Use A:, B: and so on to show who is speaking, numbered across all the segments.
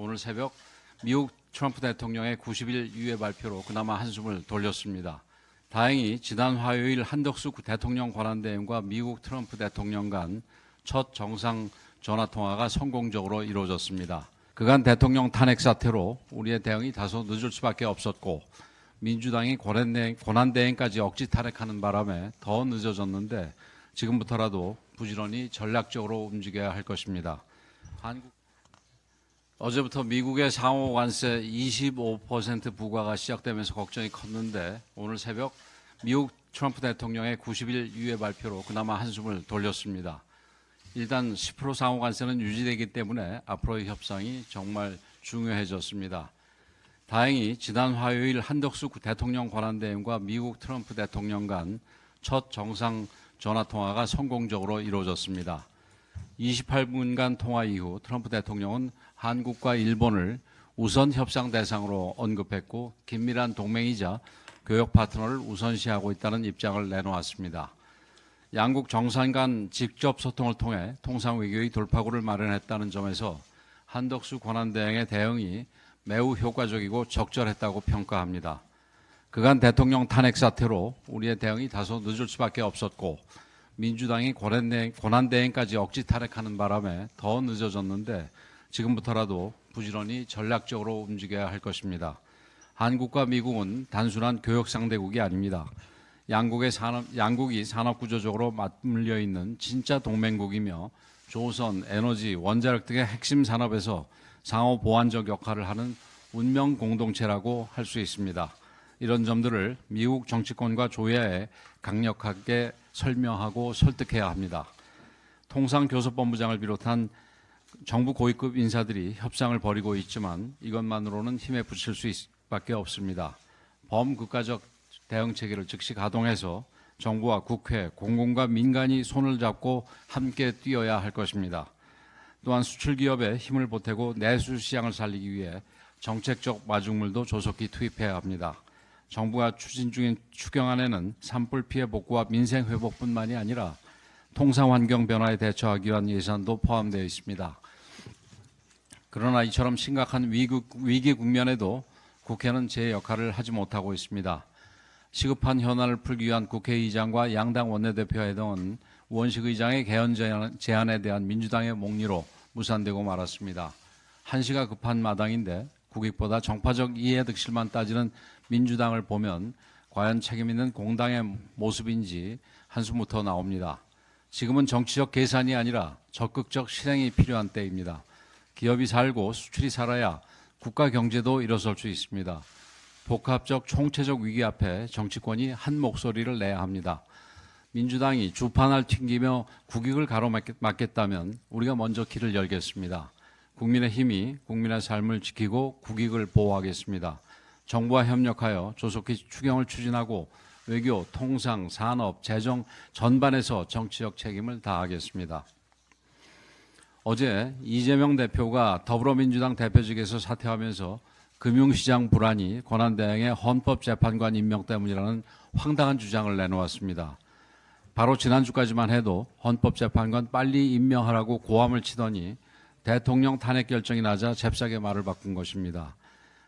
A: 오늘 새벽 미국 트럼프 대통령의 90일 유해 발표로 그나마 한숨을 돌렸습니다. 다행히 지난 화요일 한덕수 대통령 권한대행과 미국 트럼프 대통령 간 첫 정상 전화통화가 성공적으로 이루어졌습니다. 그간 대통령 탄핵 사태로 우리의 대응이 다소 늦을 수밖에 없었고 민주당이 권한대행까지 억지 탄핵하는 바람에 더 늦어졌는데 지금부터라도 부지런히 전략적으로 움직여야 할 것입니다. 어제부터 미국의 상호 관세 25% 부과가 시작되면서 걱정이 컸는데 오늘 새벽 미국 트럼프 대통령의 90일 유해 발표로 그나마 한숨을 돌렸습니다. 일단 10% 상호 관세는 유지되기 때문에 앞으로의 협상이 정말 중요해졌습니다. 다행히 지난 화요일 한덕수 대통령 권한대행과 미국 트럼프 대통령 간 첫 정상 전화통화가 성공적으로 이루어졌습니다. 28분간 통화 이후 트럼프 대통령은 한국과 일본을 우선 협상 대상으로 언급했고 긴밀한 동맹이자 교역 파트너를 우선시하고 있다는 입장을 내놓았습니다. 양국 정상 간 직접 소통을 통해 통상 외교의 돌파구를 마련했다는 점에서 한덕수 권한대행의 대응이 매우 효과적이고 적절했다고 평가합니다. 그간 대통령 탄핵 사태로 우리의 대응이 다소 늦을 수밖에 없었고 민주당이 권한대행까지 억지 탄핵하는 바람에 더 늦어졌는데 지금부터라도 부지런히 전략적으로 움직여야 할 것입니다. 한국과 미국은 단순한 교역 상대국이 아닙니다. 양국이 산업구조적으로 맞물려 있는 진짜 동맹국이며 조선, 에너지, 원자력 등의 핵심 산업에서 상호 보완적 역할을 하는 운명 공동체라고 할 수 있습니다. 이런 점들을 미국 정치권과 조야에 강력하게 설명하고 설득해야 합니다. 통상교섭본부장을 비롯한 정부 고위급 인사들이 협상을 벌이고 있지만 이것만으로는 힘에 부칠 수밖에 없습니다. 범국가적 대응 체계를 즉시 가동해서 정부와 국회, 공공과 민간이 손을 잡고 함께 뛰어야 할 것입니다. 또한 수출기업에 힘을 보태고 내수 시장을 살리기 위해 정책적 마중물도 조속히 투입해야 합니다. 정부가 추진 중인 추경안에는 산불 피해 복구와 민생 회복뿐만이 아니라 통상 환경 변화에 대처하기 위한 예산도 포함되어 있습니다. 그러나 이처럼 심각한 위기 국면에도 국회는 제 역할을 하지 못하고 있습니다. 시급한 현안을 풀기 위한 국회의장과 양당 원내대표회 등은 우원식 의장의 개헌 제안에 대한 민주당의 목리로 무산되고 말았습니다. 한시가 급한 마당인데 국익보다 정파적 이해득실만 따지는 민주당을 보면 과연 책임 있는 공당의 모습인지 한숨부터 나옵니다. 지금은 정치적 계산이 아니라 적극적 실행이 필요한 때입니다. 기업이 살고 수출이 살아야 국가 경제도 일어설 수 있습니다. 복합적 총체적 위기 앞에 정치권이 한 목소리를 내야 합니다. 민주당이 주판을 튕기며 국익을 가로막겠다면 우리가 먼저 길을 열겠습니다. 국민의 힘이 국민의 삶을 지키고 국익을 보호하겠습니다. 정부와 협력하여 조속히 추경을 추진하고 외교, 통상, 산업, 재정 전반에서 정치적 책임을 다하겠습니다. 어제 이재명 대표가 더불어민주당 대표직에서 사퇴하면서 금융시장 불안이 권한대행의 헌법재판관 임명 때문이라는 황당한 주장을 내놓았습니다. 바로 지난주까지만 해도 헌법재판관 빨리 임명하라고 고함을 치더니 대통령 탄핵 결정이 나자 잽싸게 말을 바꾼 것입니다.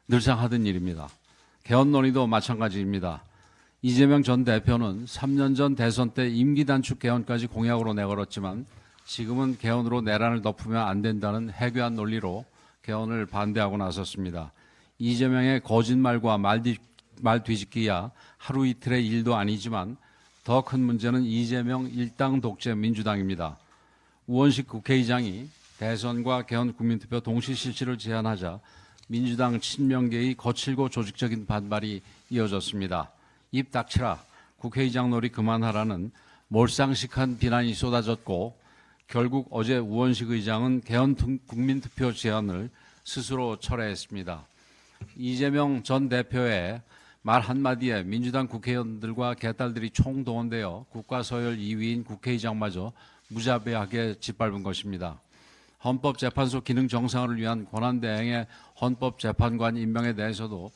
A: 늘상 하던 일입니다. 개헌 논의도 마찬가지입니다. 이재명 전 대표는 3년 전 대선 때 임기 단축 개헌까지 공약으로 내걸었지만 지금은 개헌으로 내란을 덮으면 안 된다는 해괴한 논리로 개헌을 반대하고 나섰습니다. 이재명의 거짓말과 말 뒤집기야 하루 이틀의 일도 아니지만 더 큰 문제는 이재명 일당 독재 민주당입니다. 우원식 국회의장이 대선과 개헌 국민투표 동시 실시를 제안하자 민주당 친명계의 거칠고 조직적인 반발이 이어졌습니다. 입 닥치라, 국회의장 놀이 그만하라는 몰상식한 비난이 쏟아졌고 결국 어제 우원식 의장은 개헌 국민투표 제안을 스스로 철회했습니다. 이재명 전 대표의 말 한마디에 민주당 국회의원들과 개딸들이 총동원되어 국가서열 2위인 국회의장마저 무자비하게 짓밟은 것입니다. 헌법재판소 기능 정상화를 위한 권한대행의 헌법재판관 임명에 대해서도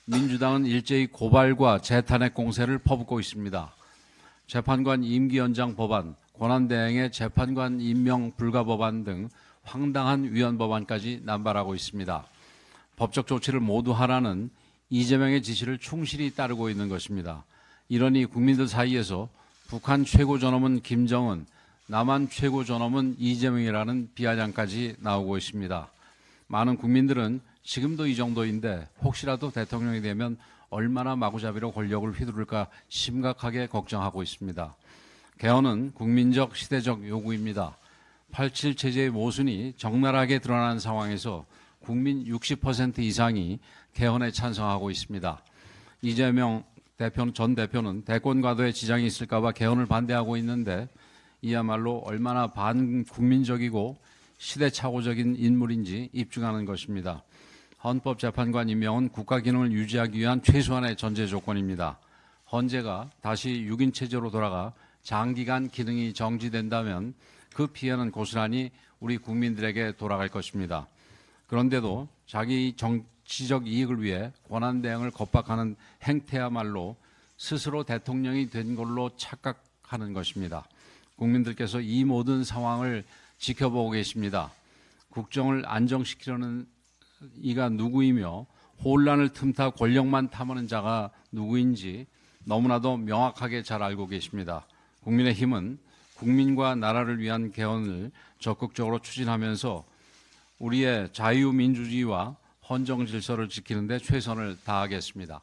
A: 민주당은 일제히 고발과 재탄핵 공세를 퍼붓고 있습니다. 재판관 임기 연장 법안, 권한대행의 재판관 임명 불가 법안 등 황당한 위헌 법안까지 남발하고 있습니다. 법적 조치를 모두 하라는 이재명의 지시를 충실히 따르고 있는 것입니다. 이러니 국민들 사이에서 북한 최고 존엄은 김정은, 남한 최고 존엄은 이재명이라는 비아냥까지 나오고 있습니다. 많은 국민들은 지금도 이 정도인데 혹시라도 대통령이 되면 얼마나 마구잡이로 권력을 휘두를까 심각하게 걱정하고 있습니다. 개헌은 국민적 시대적 요구입니다. 87 체제의 모순이 적나라하게 드러난 상황에서 국민 60% 이상이 개헌에 찬성하고 있습니다. 이재명 전 대표는 대권 과도에 지장이 있을까 봐 개헌을 반대하고 있는데 이야말로 얼마나 반국민적이고 시대착오적인 인물인지 입증하는 것입니다. 헌법재판관 임명은 국가 기능을 유지하기 위한 최소한의 전제 조건입니다. 헌재가 다시 6인 체제로 돌아가 장기간 기능이 정지된다면 그 피해는 고스란히 우리 국민들에게 돌아갈 것입니다. 그런데도 자기 정치적 이익을 위해 권한대행을 겁박하는 행태야말로 스스로 대통령이 된 걸로 착각하는 것입니다. 국민들께서 이 모든 상황을 지켜보고 계십니다. 국정을 안정시키려는 이가 누구이며 혼란을 틈타 권력만 탐하는 자가 누구인지 너무나도 명확하게 잘 알고 계십니다. 국민의힘은 국민과 나라를 위한 개헌을 적극적으로 추진하면서 우리의 자유민주주의와 헌정 질서를 지키는 데 최선을 다하겠습니다.